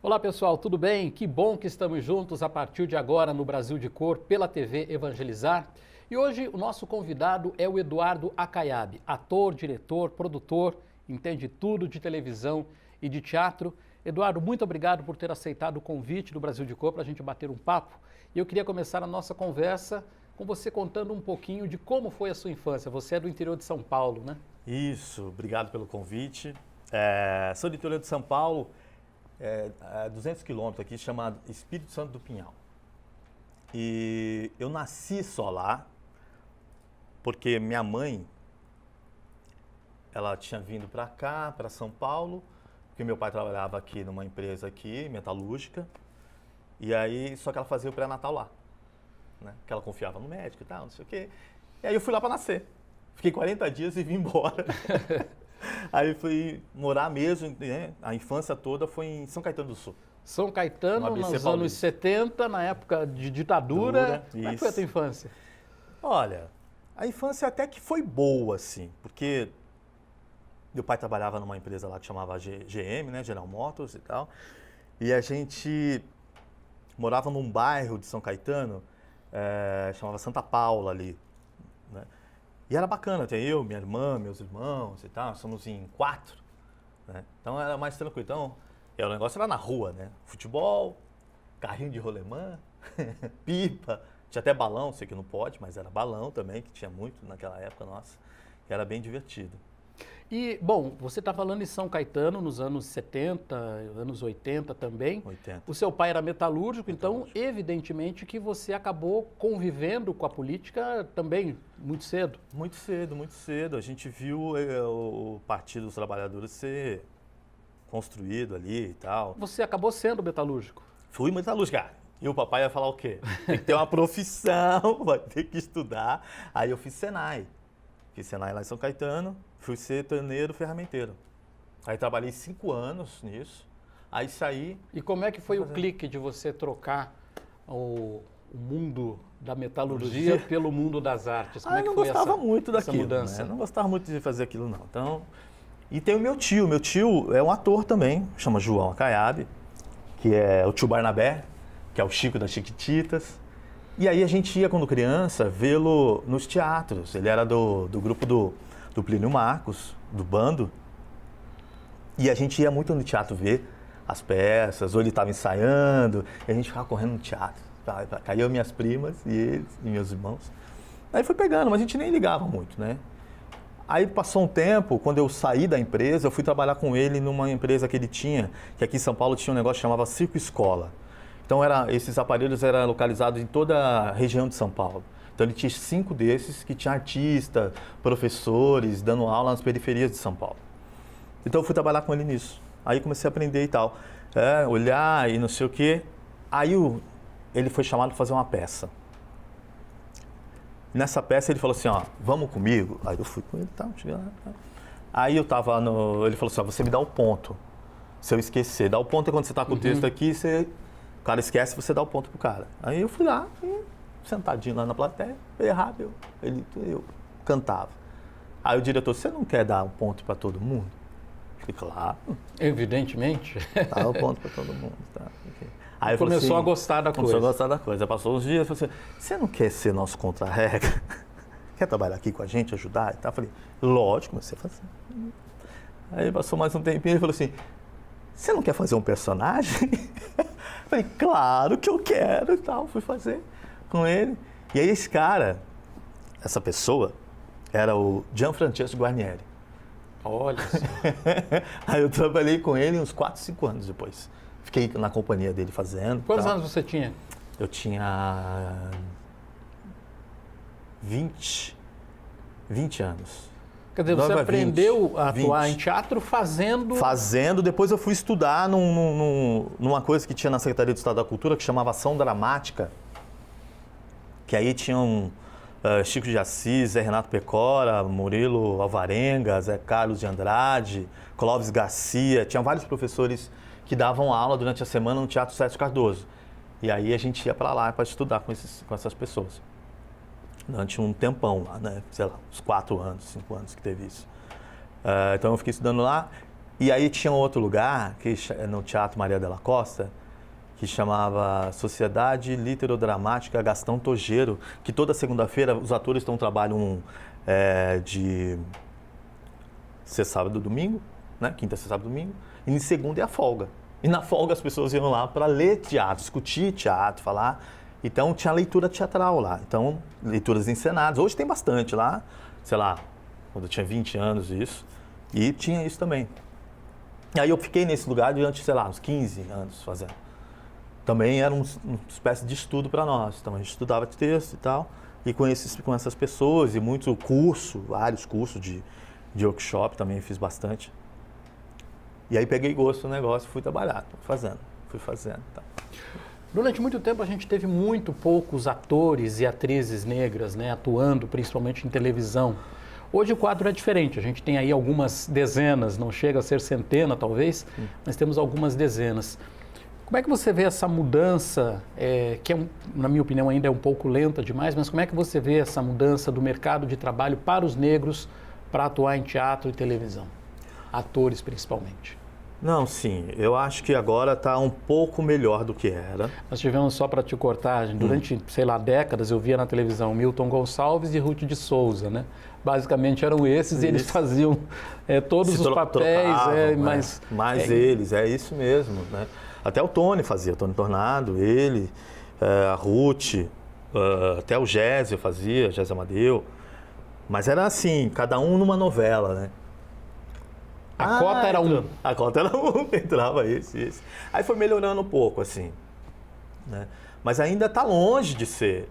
Olá pessoal, tudo bem? Que bom que estamos juntos a partir de agora no Brasil de Cor, pela TV Evangelizar. E hoje o nosso convidado é o Eduardo Acaiabe, ator, diretor, produtor, entende tudo de televisão e de teatro. Eduardo, muito obrigado por ter aceitado o convite do Brasil de Cor para a gente bater um papo. E eu queria começar a nossa conversa com você contando um pouquinho de como foi a sua infância. Você é do interior de São Paulo, né? Isso, obrigado pelo convite. Sou do interior de São Paulo, a 200 quilômetros aqui, chamado Espírito Santo do Pinhal. E eu nasci só lá, porque minha mãe, ela tinha vindo para cá, para São Paulo, porque meu pai trabalhava aqui numa empresa aqui, metalúrgica, e aí, só que ela fazia o pré-natal lá, né? Que ela confiava no médico e tal, não sei o quê. E aí eu fui lá para nascer. Fiquei 40 dias e vim embora. Aí fui morar mesmo, né? A infância toda foi em São Caetano do Sul. São Caetano, No ABC nos anos Paulista. 70, na época de ditadura. Como é que foi a tua infância? Olha, a infância até que foi boa, assim, porque meu pai trabalhava numa empresa lá que chamava GM, né, General Motors e tal, e a gente morava num bairro de São Caetano, chamava Santa Paula ali, né? E era bacana, tem eu, minha irmã, meus irmãos e tal, somos em 4, né? Então era mais tranquilo. Então, o negócio era na rua, né? Futebol, carrinho de rolemã, pipa, tinha até balão, sei que não pode, mas era balão também, que tinha muito naquela época nossa, que era bem divertido. E, bom, você está falando em São Caetano nos anos 70, anos 80 também. 80. O seu pai era metalúrgico, então, evidentemente que você acabou convivendo com a política também muito cedo. Muito cedo, muito cedo. A gente viu o Partido dos Trabalhadores ser construído ali e tal. Você acabou sendo metalúrgico. Fui metalúrgico, cara. E o papai ia falar o quê? Tem que ter uma profissão, vai ter que estudar. Aí eu fiz Senai. Fiz Senai lá em São Caetano, fui ser torneiro ferramenteiro. Aí trabalhei 5 anos nisso, aí saí... E como é que foi o clique de você trocar o mundo da metalurgia pelo mundo das artes? Como é que não foi gostava muito essa daquilo, mudança? né? Não gostava muito de fazer aquilo, não. Então, e tem o meu tio é um ator também, chama João Acaiabe, que é o tio Barnabé, que é o Chico das Chiquititas. E aí a gente ia, quando criança, vê-lo nos teatros. Ele era do grupo do Plínio Marcos, do bando. E a gente ia muito no teatro ver as peças, ou ele estava ensaiando, e a gente ficava correndo no teatro. Caíam minhas primas e eles, e meus irmãos. Aí foi pegando, mas a gente nem ligava muito, né? Aí passou um tempo, quando eu saí da empresa, eu fui trabalhar com ele numa empresa que ele tinha, que aqui em São Paulo tinha um negócio que chamava Circo Escola. Então, esses aparelhos eram localizados em toda a região de São Paulo. Então, ele tinha 5 desses que tinha artistas, professores, dando aula nas periferias de São Paulo. Então, eu fui trabalhar com ele nisso. Aí, comecei a aprender e tal. Olhar e não sei o quê. Aí, ele foi chamado para fazer uma peça. Nessa peça, ele falou assim, ó, vamos comigo? Aí, eu fui com ele e tal, cheguei lá. Tal. Aí, ele falou assim, ó, você me dá o ponto. Se eu esquecer, dá o ponto é quando você está com o texto aqui, o cara esquece, você dá o ponto pro cara. Aí eu fui lá, sentadinho lá na plateia, eu errava, eu cantava. Aí o diretor, você não quer dar um ponto para todo mundo? Eu falei, claro. Evidentemente. Dá o ponto para todo mundo. Tá, okay. Aí Começou a gostar da coisa. Começou a gostar da coisa. Passou uns dias, falou assim, você não quer ser nosso contra-regra? Quer trabalhar aqui com a gente, ajudar e tal? Eu falei, lógico, comecei a fazer. Aí passou mais um tempinho, ele falou assim, você não quer fazer um personagem? Falei, claro que eu quero e tal. Fui fazer com ele. E aí essa pessoa, era o Gianfrancesco Guarnieri. Olha só. Aí eu trabalhei com ele uns 4, 5 anos depois. Fiquei na companhia dele fazendo. Quantos anos você tinha? Eu tinha 20 anos. Quer dizer, você aprendeu a atuar em teatro fazendo... Depois eu fui estudar numa coisa que tinha na Secretaria de Estado da Cultura, que chamava Ação Dramática, que aí tinham Chico de Assis, Zé Renato Pecora, Murilo Alvarenga, Zé Carlos de Andrade, Clóvis Garcia, tinha vários professores que davam aula durante a semana no Teatro Sérgio Cardoso. E aí a gente ia para lá para estudar com essas pessoas. Durante um tempão lá, né? Sei lá, uns 4 anos, 5 anos que teve isso. Então eu fiquei estudando lá. E aí tinha um outro lugar, no Teatro Maria della Costa, que chamava Sociedade Literodramática Gastão Tojeiro, que toda segunda-feira os atores trabalham de sexta, sábado e domingo, né? Quinta, sexta, sábado e domingo, e de segunda é a folga. E na folga as pessoas iam lá para ler teatro, discutir teatro, falar. Então tinha leitura teatral lá, então leituras encenadas. Hoje tem bastante lá, sei lá, quando eu tinha 20 anos isso, e tinha isso também. E aí eu fiquei nesse lugar durante, sei lá, uns 15 anos fazendo. Também era uma espécie de estudo para nós. Então a gente estudava texto e tal, e com essas pessoas, e muito curso, vários cursos de workshop também fiz bastante. E aí peguei gosto no negócio, fui trabalhar, fui fazendo. Tá. Durante muito tempo a gente teve muito poucos atores e atrizes negras, né, atuando principalmente em televisão. Hoje o quadro é diferente, a gente tem aí algumas dezenas, não chega a ser centena talvez, mas temos algumas dezenas. Como é que você vê essa mudança, que na minha opinião ainda é um pouco lenta demais, mas como é que você vê essa mudança do mercado de trabalho para os negros para atuar em teatro e televisão? Atores principalmente. Não, sim, eu acho que agora está um pouco melhor do que era. Nós tivemos, só para te cortar, durante, sei lá, décadas eu via na televisão Milton Gonçalves e Ruth de Souza, né? Basicamente eram esses e eles faziam todos os papéis, mas eles, é isso mesmo, né? Até o Tony fazia, Tony Tornado, ele, a Ruth, até o Gésio fazia, Gésio Amadeu, mas era assim, cada um numa novela, né? A cota era um. A cota era um, entrava esse. Aí foi melhorando um pouco, assim, né? Mas ainda está longe de ser.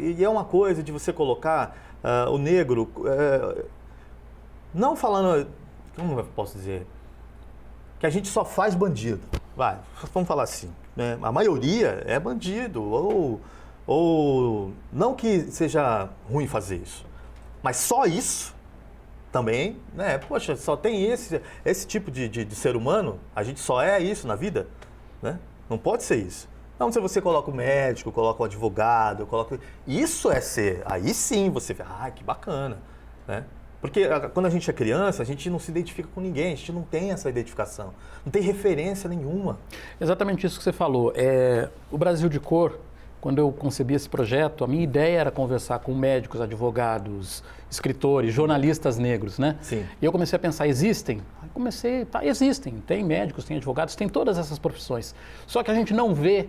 E é uma coisa de você colocar o negro, não falando, como eu posso dizer, que a gente só faz bandido. Vamos falar assim, né? A maioria é bandido, ou não que seja ruim fazer isso, mas só isso também, né? Poxa, só tem esse tipo de ser humano, a gente só é isso na vida, né? Não pode ser isso. Então, se você coloca o médico, coloca o advogado, isso é ser, aí sim você vê, que bacana, né? Porque quando a gente é criança, a gente não se identifica com ninguém, a gente não tem essa identificação, não tem referência nenhuma. Exatamente isso que você falou. O Brasil de Cor, quando eu concebi esse projeto, a minha ideia era conversar com médicos, advogados, escritores, jornalistas negros, né? Sim. E eu comecei a pensar, existem? Existem. Tem médicos, tem advogados, tem todas essas profissões. Só que a gente não vê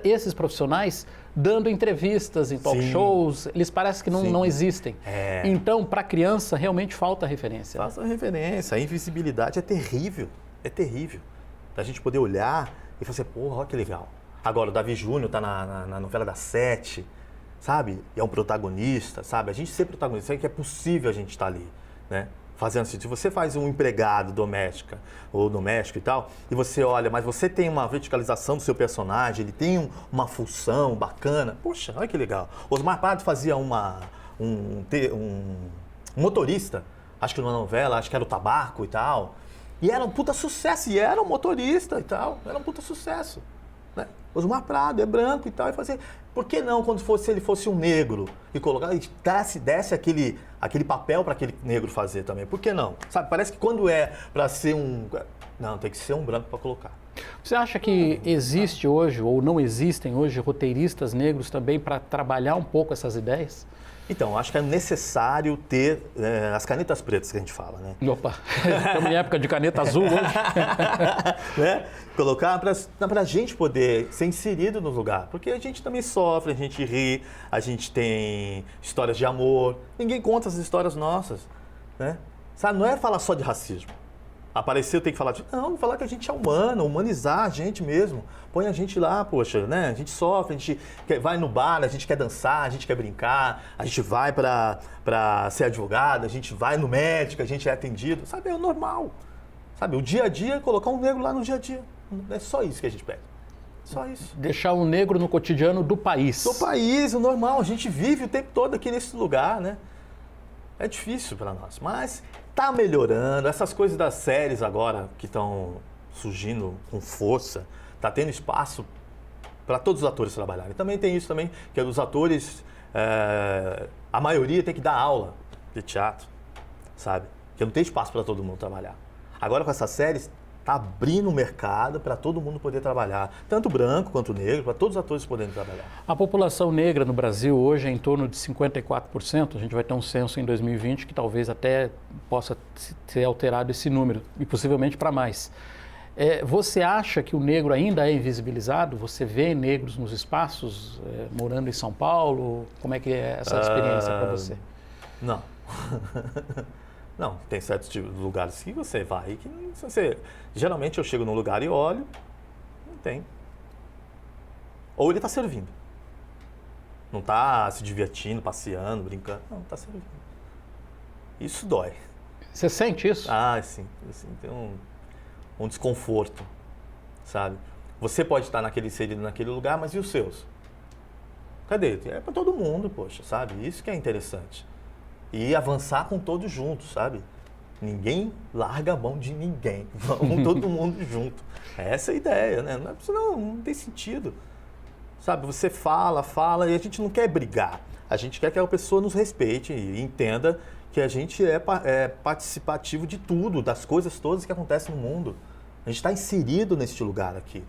esses profissionais dando entrevistas em talk shows, eles parecem que não existem. Então, para a criança, realmente falta referência. Falta referência. A invisibilidade é terrível. É terrível. Da gente poder olhar e falar assim, porra, olha que legal. Agora, o Davi Júnior tá na novela das 7, sabe? E é um protagonista, sabe? A gente ser protagonista, é que é possível a gente estar ali, né? Fazendo assim, se você faz um empregado doméstica ou doméstico e tal, e você olha, mas você tem uma verticalização do seu personagem, ele tem uma função bacana, poxa, olha que legal. Osmar Prado fazia um motorista, acho que numa novela, acho que era o Tabaco e tal, e era um puta sucesso, e era um motorista e tal, era um puta sucesso, né? Osmar Prado é branco e tal, e fazia, por que não se ele fosse um negro e colocar, e desse aquele papel para aquele negro fazer também, por que não? Sabe, parece que quando é para ser não, tem que ser um branco para colocar. Você acha que existe hoje, ou não existem hoje, roteiristas negros também para trabalhar um pouco essas ideias? Então, acho que é necessário ter as canetas pretas que a gente fala, né? Opa, estamos em época de caneta azul hoje. Né? Colocar para a gente poder ser inserido no lugar. Porque a gente também sofre, a gente ri, a gente tem histórias de amor. Ninguém conta as histórias nossas, né? Sabe, não é falar só de racismo. Apareceu, tem que falar não, falar que a gente é humano, humanizar a gente mesmo. Põe a gente lá, poxa, né? A gente sofre, a gente vai no bar, a gente quer dançar, a gente quer brincar, a gente vai para ser advogado, a gente vai no médico, a gente é atendido. Sabe, é o normal. Sabe, o dia a dia, colocar um negro lá no dia a dia. É só isso que a gente pede. Só isso. Deixar um negro no cotidiano do país. Do país, o normal. A gente vive o tempo todo aqui nesse lugar, né? É difícil para nós, mas tá melhorando. Essas coisas das séries agora que estão surgindo com força, tá tendo espaço para todos os atores trabalharem. Também tem isso também, que os atores, a maioria tem que dar aula de teatro, sabe? Que não tem espaço para todo mundo trabalhar. Agora com essas séries, está abrindo o mercado para todo mundo poder trabalhar, tanto branco quanto negro, para todos os atores poderem trabalhar. A população negra no Brasil hoje é em torno de 54%. A gente vai ter um censo em 2020 que talvez até possa ser alterado esse número, e possivelmente para mais. Você acha que o negro ainda é invisibilizado? Você vê negros nos espaços, morando em São Paulo? Como é que é essa experiência para você? Não. Não, tem certos lugares que você vai que geralmente eu chego num lugar e olho, não tem. Ou ele está servindo. Não está se divertindo, passeando, brincando. Não, está servindo. Isso dói. Você sente isso? Ah, sim. Tem um desconforto, sabe? Você pode estar inserido naquele lugar, mas e os seus? Cadê? É para todo mundo, poxa, sabe? Isso que é interessante. E avançar com todos juntos, sabe? Ninguém larga a mão de ninguém. Vamos todo mundo junto. Essa é a ideia, né? Não tem sentido. Sabe, você fala e a gente não quer brigar. A gente quer que a pessoa nos respeite e entenda que a gente é participativo de tudo, das coisas todas que acontecem no mundo. A gente está inserido neste lugar aqui.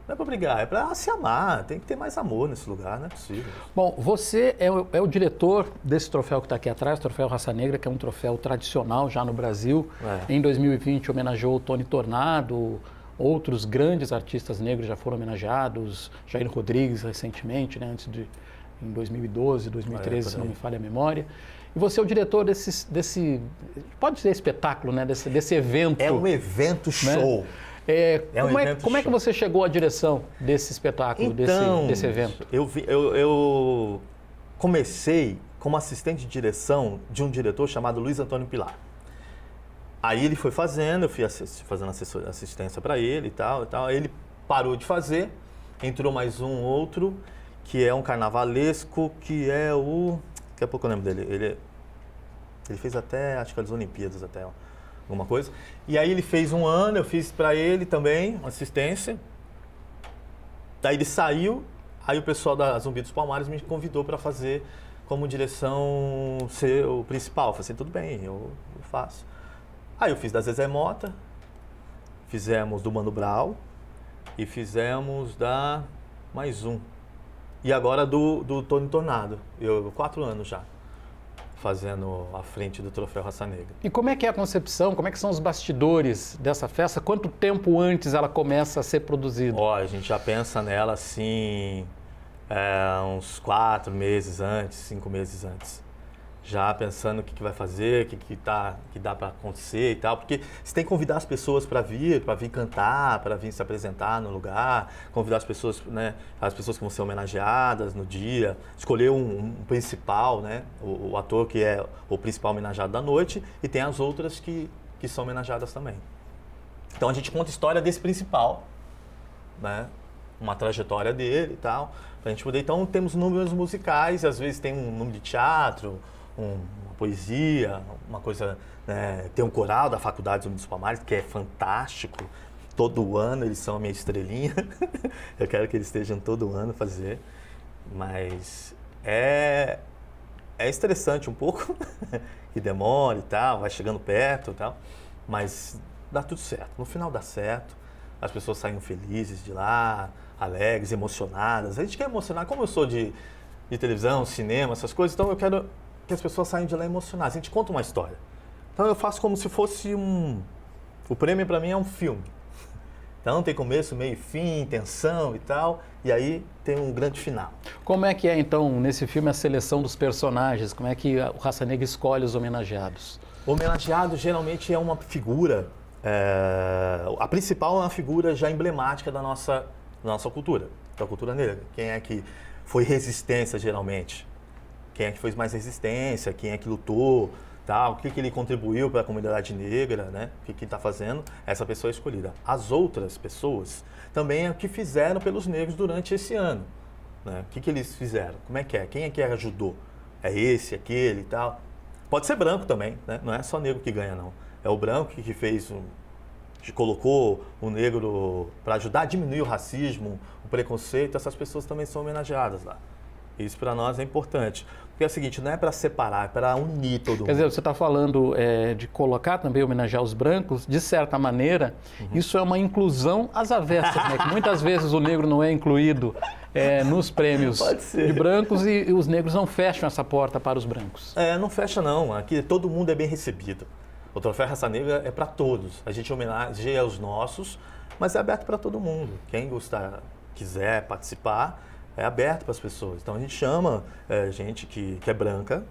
Não é para brigar, é para se amar. Tem que ter mais amor nesse lugar, não é possível. Bom, você é o diretor desse troféu que está aqui atrás, o Troféu Raça Negra, que é um troféu tradicional já no Brasil. Em 2020 homenageou o Tony Tornado, outros grandes artistas negros já foram homenageados, Jair Rodrigues recentemente, né, em 2012, 2013, se não me falha a memória. E você é o diretor desse pode ser espetáculo, né, desse evento. É um evento show. Né? Como é que você chegou à direção desse espetáculo, então, desse evento? Eu comecei como assistente de direção de um diretor chamado Luiz Antônio Pilar. Aí ele foi fazendo, eu fui fazendo assistência para ele e tal. Aí ele parou de fazer, entrou mais um outro, que é um carnavalesco, que é o... Daqui a pouco eu lembro dele. Ele fez até, acho que as Olimpíadas até, alguma coisa. E aí ele fez um ano, eu fiz para ele também, assistência. Daí ele saiu, aí o pessoal da Zumbi dos Palmares me convidou para fazer como direção ser o principal. Eu falei assim, tudo bem, eu faço. Aí eu fiz da Zezé Mota, fizemos do Mano Brown e fizemos da mais um. E agora do Tony Tornado. 4 anos já fazendo a frente do Troféu Raça Negra. E como é que é a concepção, como é que são os bastidores dessa festa? Quanto tempo antes ela começa a ser produzida? A gente já pensa nela assim, uns 4 meses antes, 5 meses antes. Já pensando o que vai fazer, o que dá para acontecer e tal. Porque você tem que convidar as pessoas para vir cantar, para vir se apresentar no lugar, convidar as pessoas, né, as pessoas que vão ser homenageadas no dia, escolher um principal, né, o ator que é o principal homenageado da noite, e tem as outras que são homenageadas também. Então a gente conta a história desse principal, né, uma trajetória dele e tal, pra gente poder. Então temos números musicais, às vezes tem um número de teatro, uma poesia, uma coisa, né, tem um coral da Faculdade Zumbi dos Palmares, que é fantástico. Todo ano eles são a minha estrelinha. Eu quero que eles estejam todo ano fazer. Mas é estressante um pouco, que demora e tal, vai chegando perto e tal. Mas dá tudo certo. No final dá certo. As pessoas saem felizes de lá, alegres, emocionadas. A gente quer emocionar. Como eu sou de televisão, cinema, essas coisas, então eu quero que as pessoas saiam de lá emocionadas. A gente conta uma história. Então eu faço como se fosse o prêmio para mim é um filme. Então tem começo, meio e fim, tensão e tal, e aí tem um grande final. Como é que é então, nesse filme, a seleção dos personagens? Como é que o Raça Negra escolhe os homenageados? O homenageado geralmente é uma figura, a principal é uma figura já emblemática da nossa cultura, da cultura negra. Quem é que foi resistência geralmente? Quem é que fez mais resistência, quem é que lutou, tal, o que ele contribuiu para a comunidade negra, né? O que está fazendo, essa pessoa é escolhida. As outras pessoas também é o que fizeram pelos negros durante esse ano. Né? O que eles fizeram? Como é que é? Quem é que ajudou? É esse, aquele e tal? Pode ser branco também, né? Não é só negro que ganha, não. É o branco que fez, que colocou o negro para ajudar a diminuir o racismo, o preconceito. Essas pessoas também são homenageadas lá. Isso para nós é importante. Porque é o seguinte, não é para separar, é para unir todo mundo. Quer dizer, você está falando de colocar também, homenagear os brancos, de certa maneira, isso é uma inclusão às avessas, né? Que muitas vezes o negro não é incluído nos prêmios de brancos e os negros não fecham essa porta para os brancos. Não fecha não, aqui todo mundo é bem recebido. O Troféu Raça Negra é para todos, a gente homenageia os nossos, mas é aberto para todo mundo. Quem gostar, quiser participar, é aberto para as pessoas. Então a gente chama gente que é branca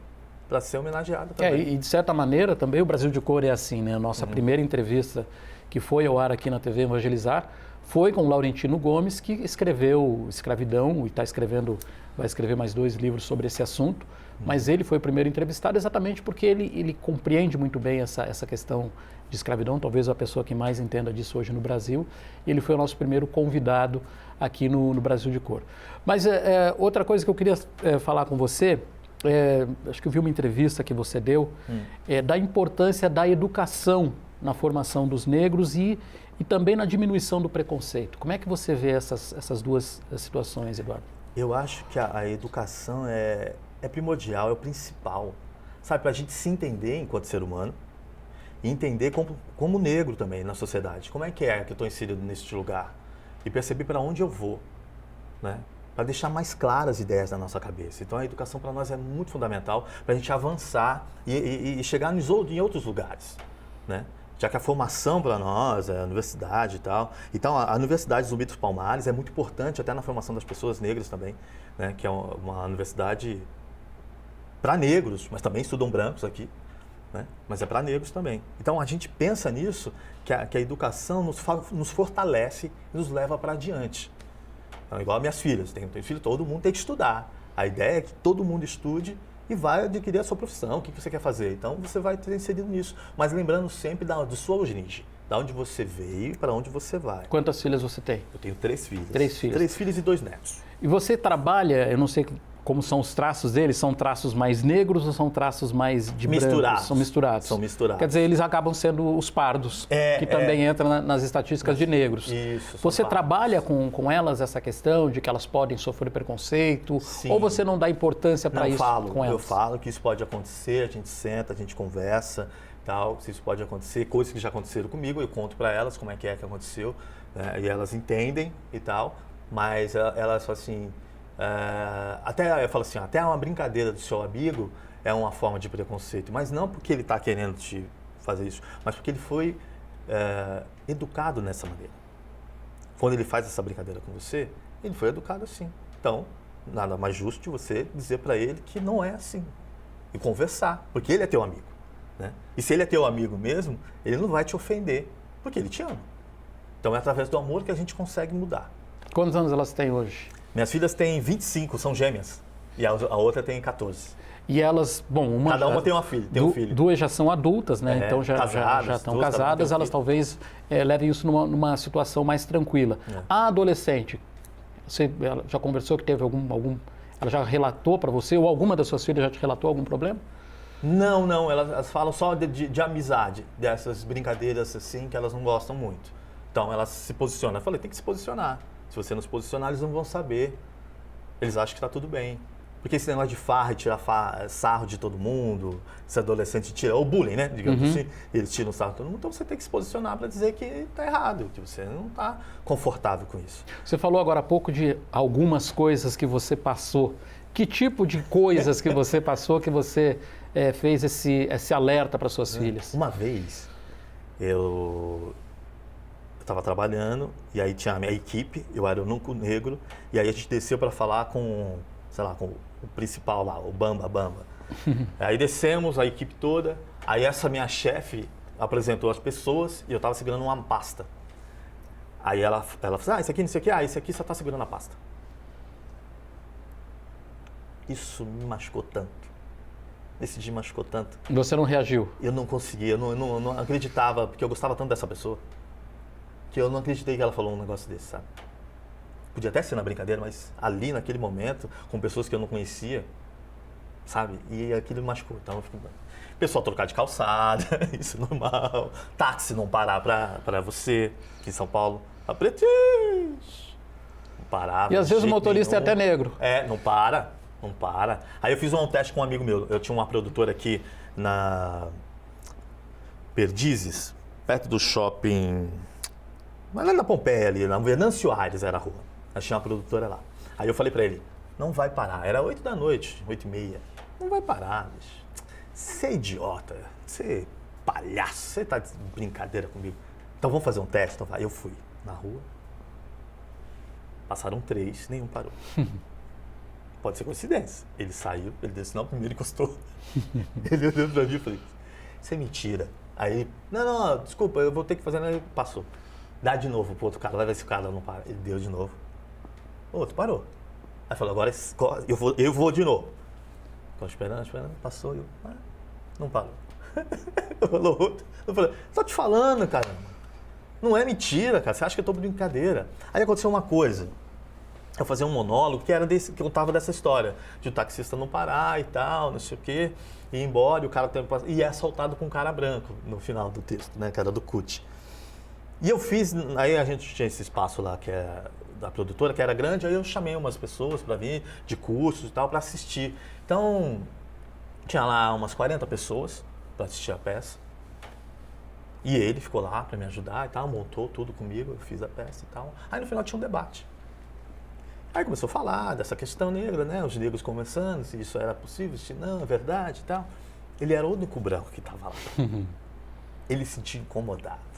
para ser homenageada também. E de certa maneira também o Brasil de Cor é assim, né? A nossa primeira entrevista que foi ao ar aqui na TV Evangelizar foi com o Laurentino Gomes, que escreveu Escravidão e vai escrever mais 2 livros sobre esse assunto. Mas ele foi o primeiro entrevistado exatamente porque ele compreende muito bem essa questão de escravidão, talvez a pessoa que mais entenda disso hoje no Brasil. E ele foi o nosso primeiro convidado aqui no Brasil de Cor. Mas outra coisa que eu queria falar com você, acho que eu vi uma entrevista que você deu, da importância da educação na formação dos negros e também na diminuição do preconceito. Como é que você vê essas duas situações, Eduardo? Eu acho que a educação é primordial, é o principal, sabe, para a gente se entender enquanto ser humano e entender como negro também na sociedade. Como é que eu estou inserido neste lugar? E perceber para onde eu vou, né? Para deixar mais claras as ideias na nossa cabeça. Então a educação para nós é muito fundamental para a gente avançar e chegar em outros lugares, né? Já que a formação para nós, a universidade e tal. Então a Universidade Zumbi dos Palmares é muito importante até na formação das pessoas negras também, né? Que é uma universidade para negros, mas também estudam brancos aqui, né? Mas é para negros também. Então a gente pensa nisso, que a educação nos fortalece e nos leva para adiante. Então, igual as minhas filhas, tenho filho, todo mundo tem que estudar. A ideia é que todo mundo estude e vai adquirir a sua profissão, o que você quer fazer. Então você vai ter inserido nisso, mas lembrando sempre da sua origem, da onde você veio e para onde você vai. Quantas filhas você tem? Eu tenho 3 filhas. 3 filhas. 3 filhos e 2 netos. E você trabalha, eu não sei como são os traços deles, são traços mais negros ou são traços mais de misturados? Brancos? São misturados. São misturados. Quer dizer, eles acabam sendo os pardos, que também entram nas estatísticas de negros. Isso. Você trabalha com elas essa questão de que elas podem sofrer preconceito? Sim. Ou você não dá importância para isso com elas? Eu falo que isso pode acontecer, a gente senta, a gente conversa, tal, se isso pode acontecer, coisas que já aconteceram comigo, eu conto para elas como é que aconteceu, né, e elas entendem e tal, mas elas falam assim... até eu falo assim, até uma brincadeira do seu amigo é uma forma de preconceito, mas não porque ele está querendo te fazer isso, mas porque ele foi educado nessa maneira. Quando ele faz essa brincadeira com você, ele foi educado assim. Então, nada mais justo de você dizer para ele que não é assim e conversar, porque ele é teu amigo, né? E se ele é teu amigo mesmo, ele não vai te ofender, porque ele te ama. Então é através do amor que a gente consegue mudar. Quantos anos elas têm hoje? Minhas filhas têm 25, são gêmeas. E a outra tem 14. E elas, bom, cada uma tem uma filha, um filho. 2 já são adultas, né? Então já estão casadas, elas talvez levem isso numa situação mais tranquila. A adolescente, você já conversou que teve algum ela já relatou para você, ou alguma das suas filhas já te relatou algum problema? Não, elas falam só de amizade, dessas brincadeiras assim que elas não gostam muito. Então elas se posicionam. Eu falei, tem que se posicionar. Se você não se posicionar, eles não vão saber. Eles acham que está tudo bem. Porque esse negócio de farra e tirar sarro de todo mundo, esse adolescente tira, ou bullying, né? Digamos assim, eles tiram sarro de todo mundo, então você tem que se posicionar para dizer que está errado, que você não está confortável com isso. Você falou agora há pouco de algumas coisas que você passou. Que tipo de coisas que você passou que você fez esse alerta para suas filhas? Uma vez, eu estava trabalhando e aí tinha a minha equipe, eu era o único negro, e aí a gente desceu para falar com, sei lá, com o principal lá, o Bamba. Aí descemos, a equipe toda, aí essa minha chefe apresentou as pessoas e eu estava segurando uma pasta. Aí ela falou, isso aqui, não sei o que, esse aqui só está segurando a pasta. Isso me machucou tanto. Esse dia machucou tanto. Você não reagiu? Eu não conseguia, eu não acreditava, porque eu gostava tanto dessa pessoa, que eu não acreditei que ela falou um negócio desse, sabe? Podia até ser na brincadeira, mas ali, naquele momento, com pessoas que eu não conhecia, sabe? E aquilo me machucou. Então, pessoal trocar de calçada, isso é normal. Táxi não parar pra você, aqui em São Paulo. A Pretis! Não parava. E às vezes o motorista é até negro. Não para. Não para. Aí eu fiz um teste com um amigo meu. Eu tinha uma produtora aqui na Perdizes, perto do shopping... Mas lá na Pompeia, ali, na Venâncio Aires era a rua. Eu tinha uma produtora lá. Aí eu falei pra ele, não vai parar. Era 8 da noite, 8h30. Não vai parar, bicho. Você é idiota, você é palhaço, você tá de brincadeira comigo. Então vamos fazer um teste? Então vai. Eu fui na rua. Passaram 3, nenhum parou. Pode ser coincidência. Ele saiu, ele desceu, não, primeiro encostou. Ele olhou pra mim e falei, isso é mentira. Aí, não, desculpa, eu vou ter que fazer, né? Passou. Dá de novo pro outro cara, vai ver se o cara não para. Ele deu de novo. O outro parou. Aí falou, agora eu vou de novo. Tô esperando, passou, não parou. Falou outro. Eu falei, tô te falando, cara. Não é mentira, cara, você acha que eu tô brincadeira. Aí aconteceu uma coisa. Eu fazia um monólogo que eu contava dessa história, de o taxista não parar e tal, não sei o quê, ir embora, e o cara e é assaltado com um cara branco no final do texto, né, que era do CUT. E eu fiz, aí a gente tinha esse espaço lá que é da produtora, que era grande, aí eu chamei umas pessoas para vir, de cursos e tal, para assistir. Então, tinha lá umas 40 pessoas para assistir a peça. E ele ficou lá para me ajudar e tal, montou tudo comigo, eu fiz a peça e tal. Aí no final tinha um debate. Aí começou a falar dessa questão negra, né? Os negros conversando, se isso era possível, se não, é verdade e tal. Ele era o único branco que estava lá. Ele se sentiu incomodado.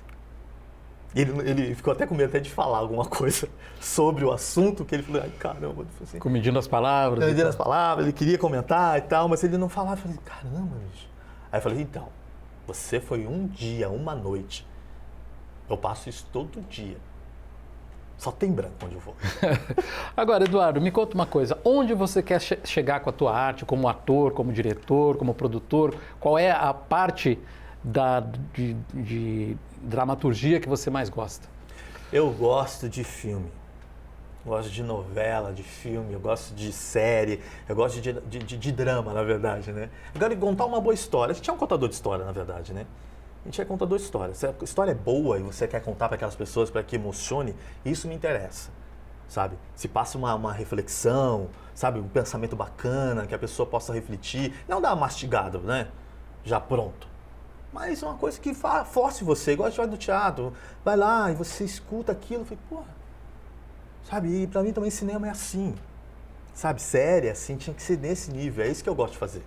Ele ficou até com medo até de falar alguma coisa sobre o assunto, que ele falou, ai caramba. Assim, medindo as palavras. Medindo as palavras, ele queria comentar e tal, mas ele não falava. Eu falei, caramba, bicho. Aí eu falei, então, você foi um dia, uma noite. Eu passo isso todo dia. Só tem branco onde eu vou. Agora, Eduardo, me conta uma coisa. Onde você quer chegar com a tua arte, como ator, como diretor, como produtor? Qual é a parte de dramaturgia que você mais gosta? Eu gosto de filme. Eu gosto de novela, de filme, eu gosto de série, eu gosto de drama, na verdade, né? Eu gosto de contar uma boa história. A gente é um contador de história, na verdade, né? A gente é contador de história. Se a história é boa e você quer contar para aquelas pessoas para que emocione, isso me interessa, sabe? Se passa uma reflexão, sabe? Um pensamento bacana, que a pessoa possa refletir. Não dá uma mastigada, né? Já pronto. Mas uma coisa que force você, igual a história do teatro. Vai lá e você escuta aquilo e fala, pô, sabe? E para mim também cinema é assim, sabe? Série, assim, tinha que ser nesse nível. É isso que eu gosto de fazer.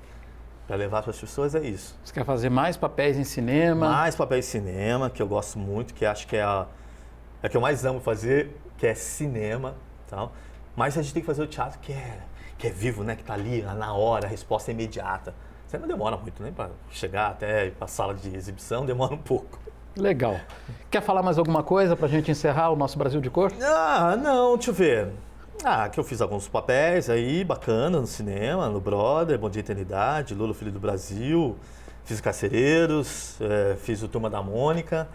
Para levar para as pessoas é isso. Você quer fazer mais papéis em cinema? Mais papéis em cinema, que eu gosto muito, que acho que é que eu mais amo fazer, que é cinema, tal. Mas a gente tem que fazer o teatro que é vivo, né? Que tá ali na hora, a resposta é imediata. Você não demora muito, né? Para chegar até a sala de exibição, demora um pouco. Legal. Quer falar mais alguma coisa para a gente encerrar o nosso Brasil de Cor? Não, deixa eu ver. Que eu fiz alguns papéis aí, bacana, no cinema, no Brother, Bom Dia Eternidade, Lula, Filho do Brasil, fiz Carcereiros, fiz o Turma da Mônica,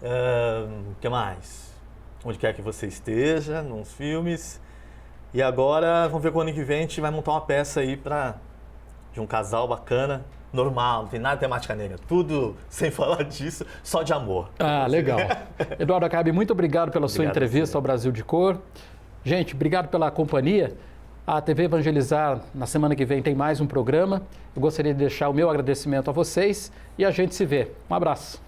o que mais? Onde quer que você esteja, nos filmes. E agora, vamos ver que o ano que vem a gente vai montar uma peça aí de um casal bacana, normal, não tem nada de temática negra, tudo sem falar disso, só de amor. Legal. Eduardo Acayabi, muito obrigado pela sua entrevista ao Brasil de Cor. Gente, obrigado pela companhia. A TV Evangelizar, na semana que vem, tem mais um programa. Eu gostaria de deixar o meu agradecimento a vocês e a gente se vê. Um abraço.